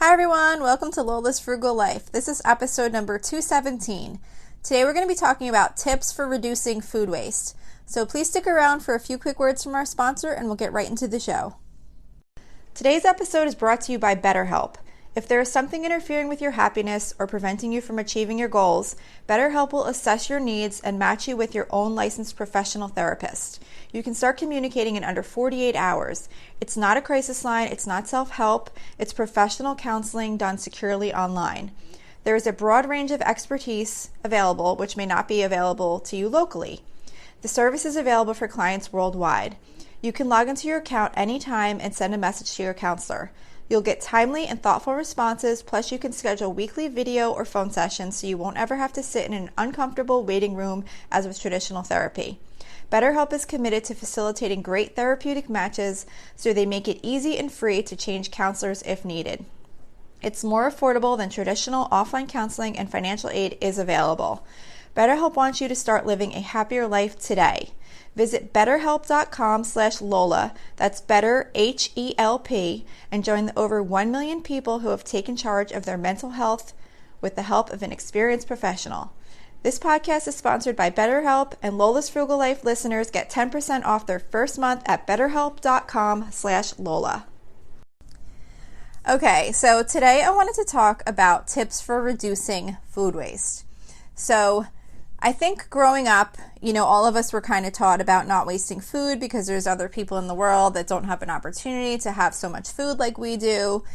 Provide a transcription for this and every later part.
Hi everyone, welcome to Lola's Frugal Life. This is episode number 217. Today we're going to be talking about tips for reducing food waste. So please stick around for a few quick words from our sponsor and we'll get right into the show. Today's episode is brought to you by BetterHelp. If there is something interfering with your happiness or preventing you from achieving your goals, BetterHelp will assess your needs and match you with your own licensed professional therapist. You can start communicating in under 48 hours. It's not a crisis line, it's not self-help, it's professional counseling done securely online. There is a broad range of expertise available, which may not be available to you locally. The service is available for clients worldwide. You can log into your account anytime and send a message to your counselor. You'll get timely and thoughtful responses, plus you can schedule weekly video or phone sessions so you won't ever have to sit in an uncomfortable waiting room as with traditional therapy. BetterHelp is committed to facilitating great therapeutic matches, so they make it easy and free to change counselors if needed. It's more affordable than traditional offline counseling, and financial aid is available. BetterHelp wants you to start living a happier life today. Visit betterhelp.com/Lola, that's better HELP, and join the over 1 million people who have taken charge of their mental health with the help of an experienced professional. This podcast is sponsored by BetterHelp, and Lola's Frugal Life listeners get 10% off their first month at betterhelp.com/Lola. Okay, so today I wanted to talk about tips for reducing food waste. So I think growing up, all of us were kind of taught about not wasting food because there's other people in the world that don't have an opportunity to have so much food like we do.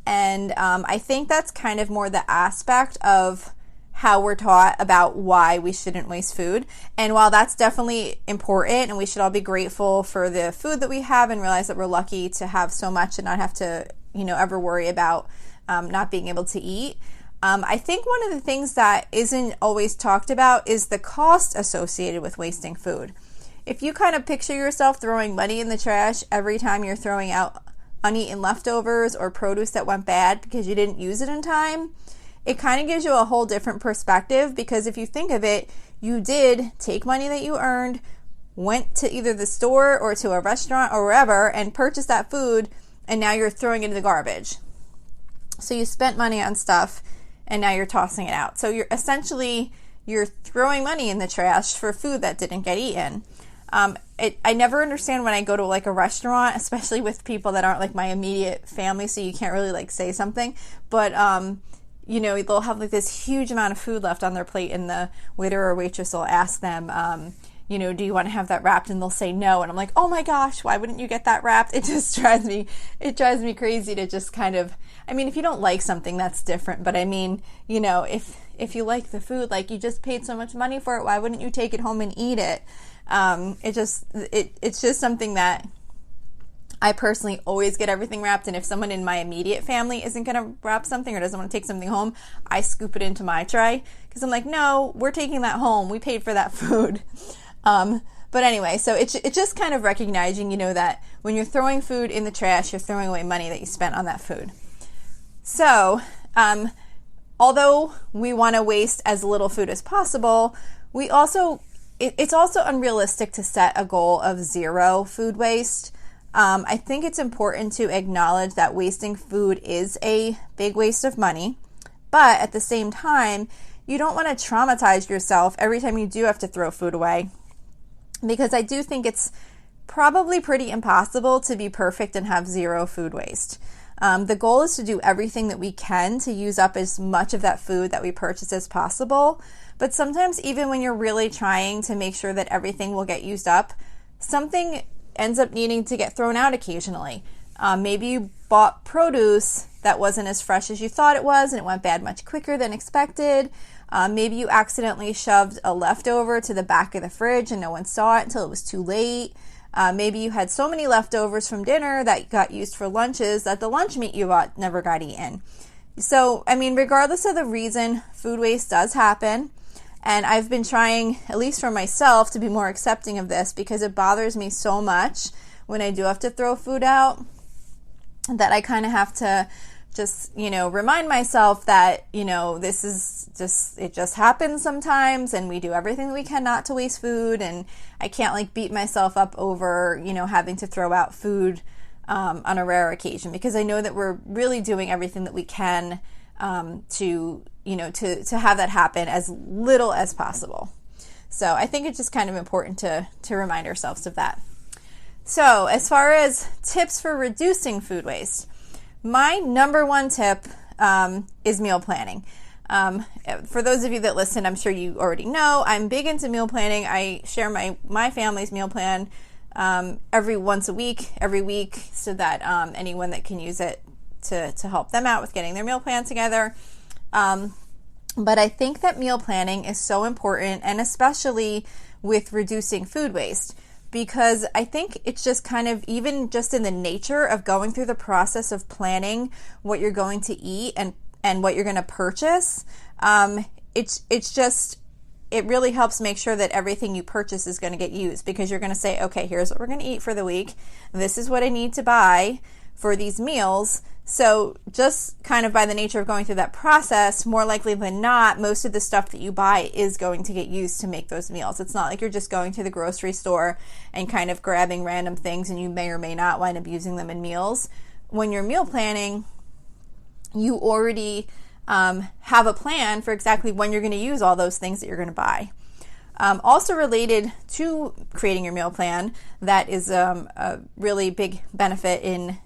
And I think that's kind of more the aspect of how we're taught about why we shouldn't waste food. And while that's definitely important and we should all be grateful for the food that we have and realize that we're lucky to have so much and not have to, ever worry about not being able to eat, I think one of the things that isn't always talked about is the cost associated with wasting food. If you kind of picture yourself throwing money in the trash every time you're throwing out uneaten leftovers or produce that went bad because you didn't use it in time, it kind of gives you a whole different perspective, because if you think of it, you did take money that you earned, went to either the store or to a restaurant or wherever and purchased that food, and now you're throwing it in the garbage. So you spent money on stuff and now you're tossing it out. So you're throwing money in the trash for food that didn't get eaten. I never understand when I go to like a restaurant, especially with people that aren't like my immediate family, so you can't really like say something. But they'll have like this huge amount of food left on their plate, and the waiter or waitress will ask them, do you want to have that wrapped? And they'll say no. And I'm like, oh my gosh, why wouldn't you get that wrapped? It just drives me crazy to just kind of, if you don't like something, that's different. But if you like the food, like you just paid so much money for it, why wouldn't you take it home and eat it? It's just something that I personally always get everything wrapped, and if someone in my immediate family isn't going to wrap something or doesn't want to take something home, I scoop it into my tray, because I'm like, no, we're taking that home. We paid for that food. But anyway, so it's just kind of recognizing, that when you're throwing food in the trash, you're throwing away money that you spent on that food. So, although we want to waste as little food as possible, it's also unrealistic to set a goal of zero food waste. I think it's important to acknowledge that wasting food is a big waste of money, but at the same time, you don't want to traumatize yourself every time you do have to throw food away, because I do think it's probably pretty impossible to be perfect and have zero food waste. The goal is to do everything that we can to use up as much of that food that we purchase as possible, but sometimes even when you're really trying to make sure that everything will get used up, something ends up needing to get thrown out occasionally. Maybe you bought produce that wasn't as fresh as you thought it was and it went bad much quicker than expected. Maybe you accidentally shoved a leftover to the back of the fridge and no one saw it until it was too late. Maybe you had so many leftovers from dinner that got used for lunches that the lunch meat you bought never got eaten. So, regardless of the reason, food waste does happen. And I've been trying, at least for myself, to be more accepting of this, because it bothers me so much when I do have to throw food out that I kind of have to just, remind myself that, this is it just happens sometimes, and we do everything that we can not to waste food, and I can't beat myself up over, having to throw out food on a rare occasion, because I know that we're really doing everything that we can to have that happen as little as possible. So I think it's just kind of important to remind ourselves of that. So as far as tips for reducing food waste, my number one tip is meal planning. For those of you that listen, I'm sure you already know, I'm big into meal planning. I share my family's meal plan every week, so that anyone that can use it to help them out with getting their meal plan together. But I think that meal planning is so important, and especially with reducing food waste, because I think it's just kind of, even just in the nature of going through the process of planning what you're going to eat and what you're going to purchase, it really helps make sure that everything you purchase is going to get used, because you're going to say, okay, here's what we're going to eat for the week. This is what I need to buy for these meals. So just kind of by the nature of going through that process, more likely than not, most of the stuff that you buy is going to get used to make those meals. It's not like you're just going to the grocery store and kind of grabbing random things and you may or may not wind up using them in meals. When you're meal planning, you already have a plan for exactly when you're going to use all those things that you're going to buy. Also related to creating your meal plan, that is a really big benefit in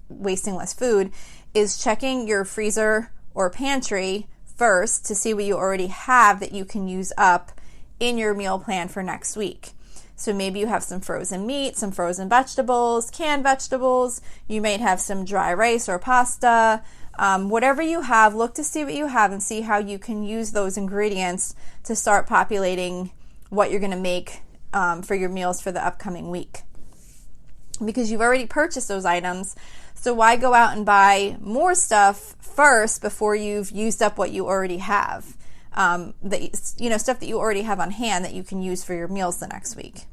wasting less food, is checking your freezer or pantry first to see what you already have that you can use up in your meal plan for next week. So maybe you have some frozen meat, some frozen vegetables, canned vegetables. You might have some dry rice or pasta. Whatever you have, look to see what you have and see how you can use those ingredients to start populating what you're going to make for your meals for the upcoming week. Because you've already purchased those items, so why go out and buy more stuff first before you've used up what you already have? Stuff that you already have on hand that you can use for your meals the next week.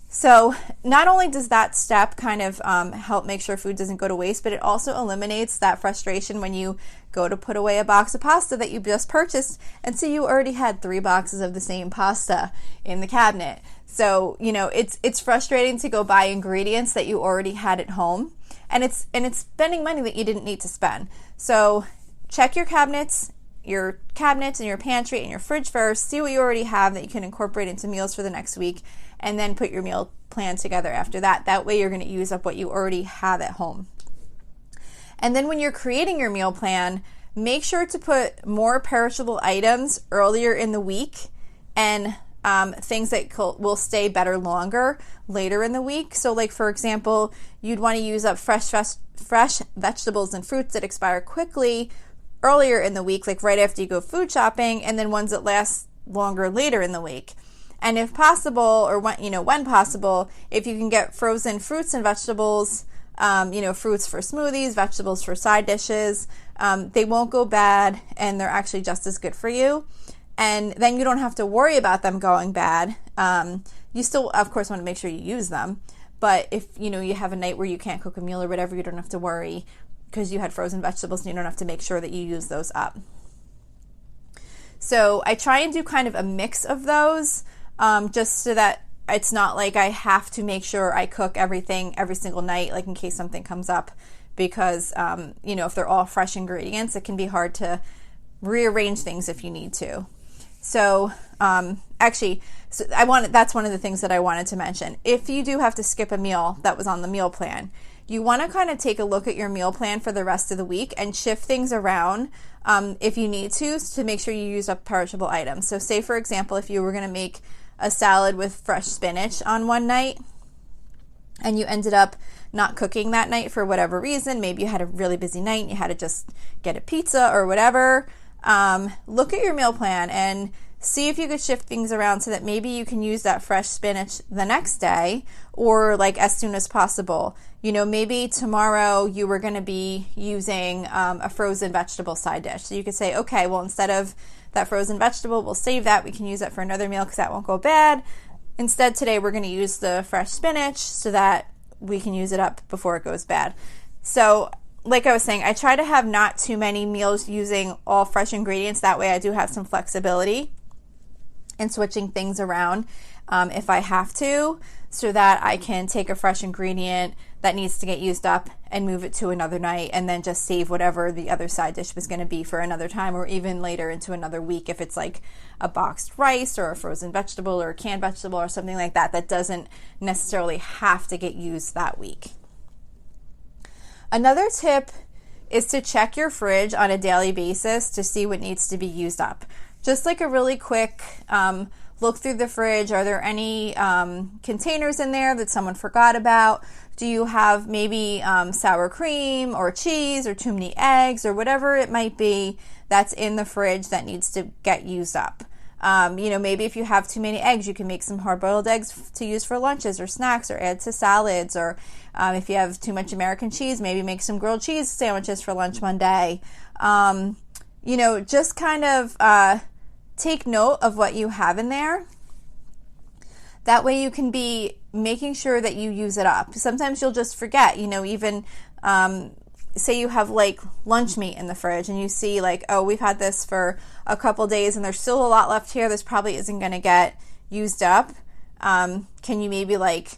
So not only does that step kind of help make sure food doesn't go to waste, but it also eliminates that frustration when you go to put away a box of pasta that you just purchased and see you already had 3 boxes of the same pasta in the cabinet. So, it's frustrating to go buy ingredients that you already had at home, and it's spending money that you didn't need to spend. So check your cabinets and your pantry and your fridge first, see what you already have that you can incorporate into meals for the next week, and then put your meal plan together after that. That way you're going to use up what you already have at home. And then when you're creating your meal plan, make sure to put more perishable items earlier in the week and things that will stay better longer later in the week. So like, for example, you'd want to use up fresh vegetables and fruits that expire quickly earlier in the week, like right after you go food shopping, and then ones that last longer later in the week. And if possible, or when possible, if you can get frozen fruits and vegetables, fruits for smoothies, vegetables for side dishes, they won't go bad and they're actually just as good for you. And then you don't have to worry about them going bad. You still, of course, want to make sure you use them. But if, you have a night where you can't cook a meal or whatever, you don't have to worry because you had frozen vegetables and you don't have to make sure that you use those up. So I try and do kind of a mix of those, just so that it's not like I have to make sure I cook everything every single night, like in case something comes up, because, if they're all fresh ingredients, it can be hard to rearrange things if you need to. So, that's one of the things that I wanted to mention. If you do have to skip a meal that was on the meal plan, you want to kind of take a look at your meal plan for the rest of the week and shift things around if you need to make sure you use up perishable items. So say, for example, if you were going to make a salad with fresh spinach on one night and you ended up not cooking that night for whatever reason, maybe you had a really busy night and you had to just get a pizza or whatever, look at your meal plan and see if you could shift things around so that maybe you can use that fresh spinach the next day or like as soon as possible. Maybe tomorrow you were going to be using a frozen vegetable side dish. So you could say, okay, well, instead of that frozen vegetable, we'll save that. We can use that for another meal because that won't go bad. Instead, today we're going to use the fresh spinach so that we can use it up before it goes bad. So like I was saying, I try to have not too many meals using all fresh ingredients. That way I do have some flexibility in switching things around if I have to, so that I can take a fresh ingredient that needs to get used up and move it to another night, and then just save whatever the other side dish was going to be for another time, or even later into another week if it's like a boxed rice or a frozen vegetable or a canned vegetable or something like that that doesn't necessarily have to get used that week. Another tip is to check your fridge on a daily basis to see what needs to be used up. Just like a really quick look through the fridge. Are there any containers in there that someone forgot about? Do you have maybe sour cream or cheese or too many eggs or whatever it might be that's in the fridge that needs to get used up? Maybe if you have too many eggs, you can make some hard-boiled eggs to use for lunches or snacks or add to salads. Or if you have too much American cheese, maybe make some grilled cheese sandwiches for lunch one day. Just kind of take note of what you have in there. That way you can be making sure that you use it up. Sometimes you'll just forget, even say you have like lunch meat in the fridge and you see like, oh, we've had this for a couple days and there's still a lot left here. This probably isn't going to get used up. Can you maybe like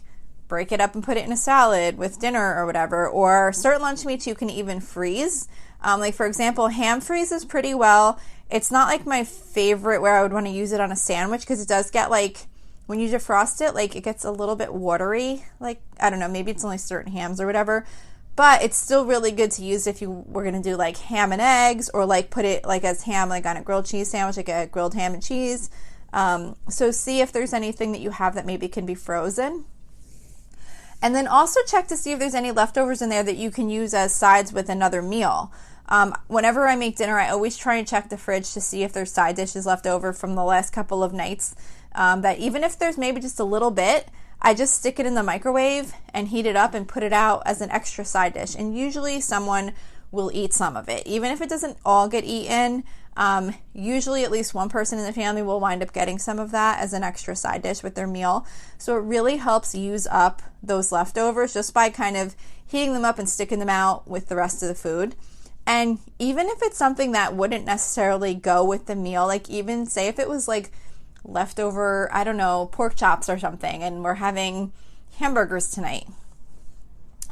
break it up and put it in a salad with dinner or whatever? Or certain lunch meats you can even freeze. Like for example, ham freezes pretty well. It's not like my favorite where I would want to use it on a sandwich because it does get like, when you defrost it, like it gets a little bit watery. Like, I don't know, maybe it's only certain hams or whatever. But it's still really good to use if you were going to do like ham and eggs, or like put it like as ham, like on a grilled cheese sandwich, like a grilled ham and cheese. So see if there's anything that you have that maybe can be frozen. And then also check to see if there's any leftovers in there that you can use as sides with another meal. Whenever I make dinner, I always try and check the fridge to see if there's side dishes left over from the last couple of nights. That even if there's maybe just a little bit, I just stick it in the microwave and heat it up and put it out as an extra side dish. And usually someone will eat some of it. Even if it doesn't all get eaten, usually at least one person in the family will wind up getting some of that as an extra side dish with their meal. So it really helps use up those leftovers just by kind of heating them up and sticking them out with the rest of the food. And even if it's something that wouldn't necessarily go with the meal, like even say if it was like leftover, I don't know, pork chops or something, and we're having hamburgers tonight.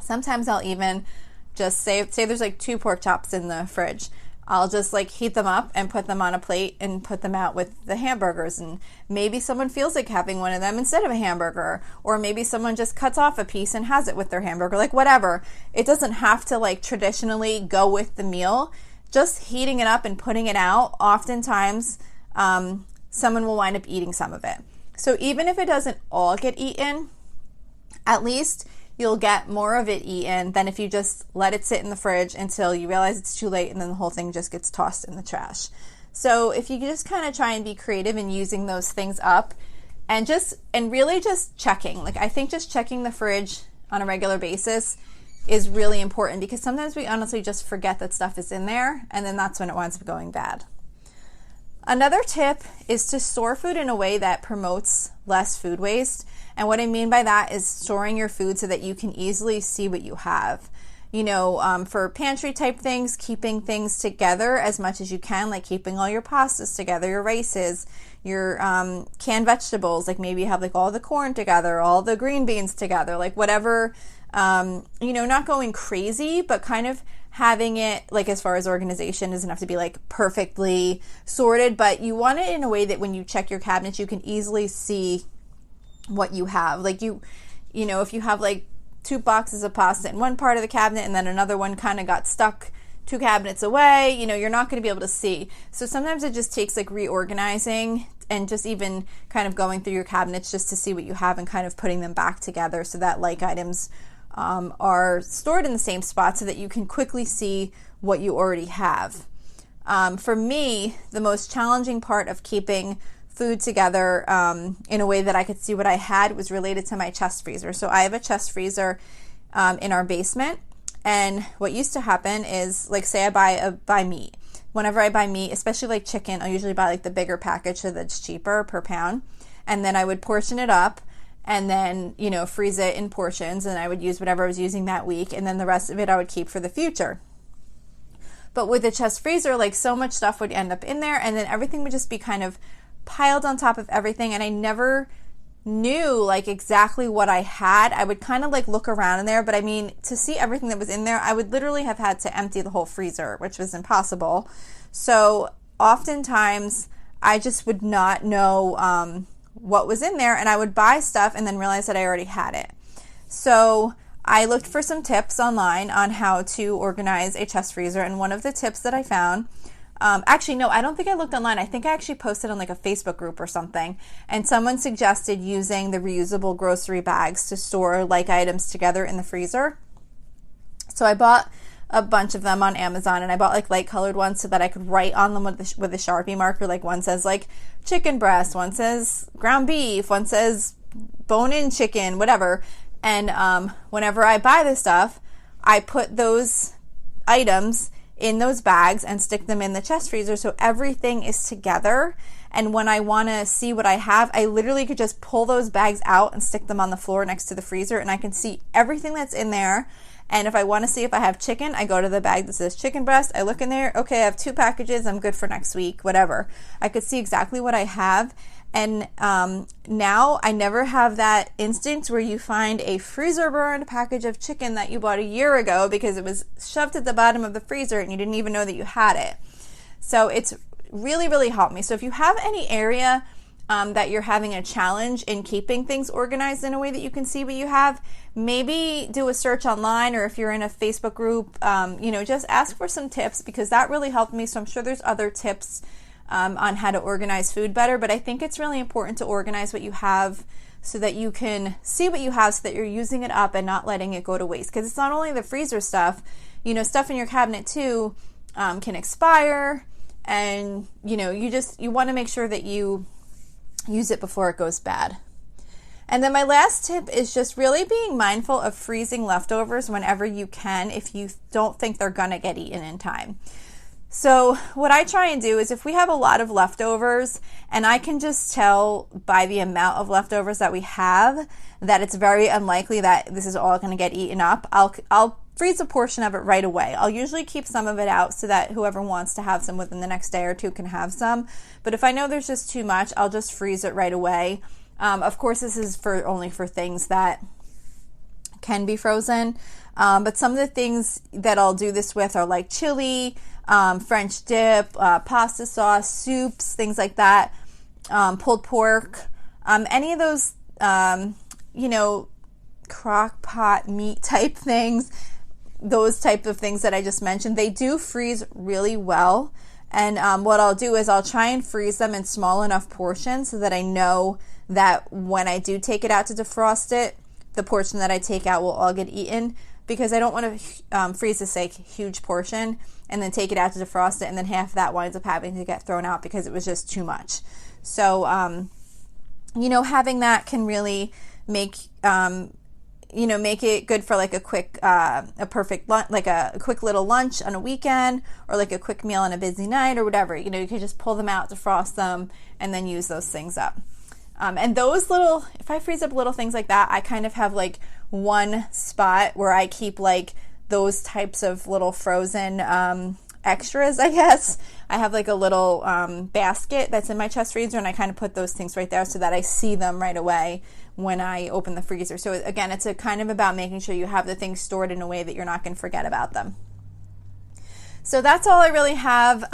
Sometimes I'll even just say there's like 2 pork chops in the fridge. I'll just like heat them up and put them on a plate and put them out with the hamburgers. And maybe someone feels like having one of them instead of a hamburger. Or maybe someone just cuts off a piece and has it with their hamburger. Like whatever. It doesn't have to like traditionally go with the meal. Just heating it up and putting it out, oftentimes someone will wind up eating some of it. So even if it doesn't all get eaten, at least you'll get more of it eaten than if you just let it sit in the fridge until you realize it's too late and then the whole thing just gets tossed in the trash. So if you just kind of try and be creative in using those things up and really just checking, like I think just checking the fridge on a regular basis is really important because sometimes we honestly just forget that stuff is in there and then that's when it winds up going bad. Another tip is to store food in a way that promotes less food waste. And what I mean by that is storing your food so that you can easily see what you have. For pantry type things, keeping things together as much as you can, like keeping all your pastas together, your rices, your canned vegetables, like maybe you have like all the corn together, all the green beans together, like whatever, not going crazy, but kind of having it, like as far as organization, doesn't have to be like perfectly sorted, but you want it in a way that when you check your cabinets, you can easily see what you have. Like if you have like 2 boxes of pasta in one part of the cabinet and then another one kind of got stuck 2 cabinets away, you're not going to be able to see. So sometimes it just takes like reorganizing and just even kind of going through your cabinets just to see what you have and kind of putting them back together so that like items are stored in the same spot so that you can quickly see what you already have. For me, the most challenging part of keeping food together in a way that I could see what I had was related to my chest freezer. So I have a chest freezer in our basement, and what used to happen is, like, say I buy meat. Whenever I buy meat, especially like chicken, I'll usually buy like the bigger package so that's cheaper per pound, and then I would portion it up and then freeze it in portions, and I would use whatever I was using that week, and then the rest of it I would keep for the future. But with the chest freezer, like so much stuff would end up in there, and then everything would just be kind of piled on top of everything, and I never knew like exactly what I had, I would kind of like look around in there. But I mean, to see everything that was in there, I would literally have had to empty the whole freezer, which was impossible. So oftentimes I just would not know what was in there, and I would buy stuff and then realize that I already had it. So I looked for some tips online on how to organize a chest freezer, and one of the tips that I found, actually, no, I don't think I looked online. I think I actually posted on like a Facebook group or something, and someone suggested using the reusable grocery bags to store like items together in the freezer. So I bought a bunch of them on Amazon, and I bought like light colored ones so that I could write on them with a Sharpie marker. Like one says like chicken breast, one says ground beef, one says bone-in chicken, whatever. And whenever I buy this stuff, I put those items in those bags and stick them in the chest freezer so everything is together. And when I want to see what I have, I literally could just pull those bags out and stick them on the floor next to the freezer, and I can see everything that's in there. And if I want to see if I have chicken, I go to the bag that says chicken breast. I look in there. Okay, I have 2 packages. I'm good for next week, whatever. I could see exactly what I have. And now I never have that instance where you find a freezer burned package of chicken that you bought a year ago because it was shoved at the bottom of the freezer and you didn't even know that you had it. So it's really, really helped me. So if you have any area that you're having a challenge in keeping things organized in a way that you can see what you have, maybe do a search online, or if you're in a Facebook group, just ask for some tips, because that really helped me. So I'm sure there's other tips on how to organize food better, but I think it's really important to organize what you have so that you can see what you have, so that you're using it up and not letting it go to waste. Because it's not only the freezer stuff, stuff in your cabinet too can expire, and you want to make sure that you use it before it goes bad. And then my last tip is just really being mindful of freezing leftovers whenever you can, if you don't think they're gonna get eaten in time. So what I try and do is, if we have a lot of leftovers and I can just tell by the amount of leftovers that we have that it's very unlikely that this is all going to get eaten up, I'll freeze a portion of it right away. I'll usually keep some of it out so that whoever wants to have some within the next day or two can have some. But if I know there's just too much, I'll just freeze it right away. Of course, this is only for things that can be frozen. But some of the things that I'll do this with are like chili, French dip, pasta sauce, soups, things like that, pulled pork, any of those, crock pot meat type things, those type of things that I just mentioned, they do freeze really well. And what I'll do is I'll try and freeze them in small enough portions so that I know that when I do take it out to defrost it, the portion that I take out will all get eaten, because I don't want to freeze this like huge portion and then take it out to defrost it, and then half of that winds up having to get thrown out because it was just too much. So, having that can really make it good for like a quick, perfect lunch, like a quick little lunch on a weekend, or like a quick meal on a busy night or whatever. You can just pull them out, defrost them, and then use those things up. And those if I freeze up little things like that, I kind of have like one spot where I keep like those types of little frozen extras, I guess. I have like a little basket that's in my chest freezer, and I kind of put those things right there so that I see them right away when I open the freezer. So again, it's kind of about making sure you have the things stored in a way that you're not going to forget about them. So that's all I really have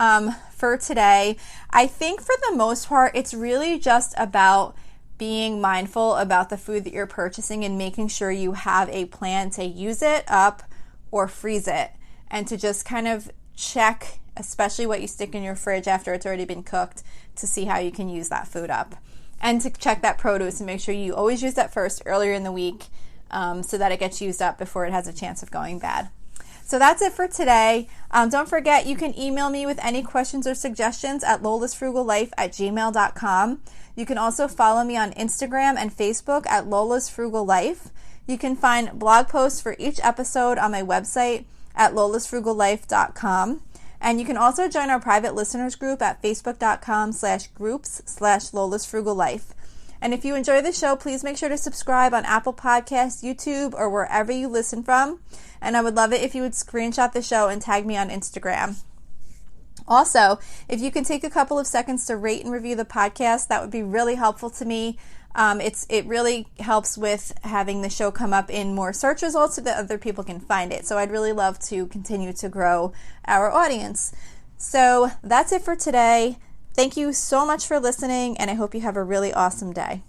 for today. I think for the most part, it's really just about being mindful about the food that you're purchasing and making sure you have a plan to use it up or freeze it, and to just kind of check, especially what you stick in your fridge after it's already been cooked, to see how you can use that food up. And to check that produce and make sure you always use that first earlier in the week so that it gets used up before it has a chance of going bad. So that's it for today. Don't forget, you can email me with any questions or suggestions at lolasfrugallife@gmail.com. You can also follow me on Instagram and Facebook at Lola's Frugal Life. You can find blog posts for each episode on my website at lolasfrugallife.com. And you can also join our private listeners group at facebook.com/groups/lolasfrugallife. And if you enjoy the show, please make sure to subscribe on Apple Podcasts, YouTube, or wherever you listen from. And I would love it if you would screenshot the show and tag me on Instagram. Also, if you can take a couple of seconds to rate and review the podcast, that would be really helpful to me. It really helps with having the show come up in more search results so that other people can find it. So I'd really love to continue to grow our audience. So that's it for today. Thank you so much for listening, and I hope you have a really awesome day.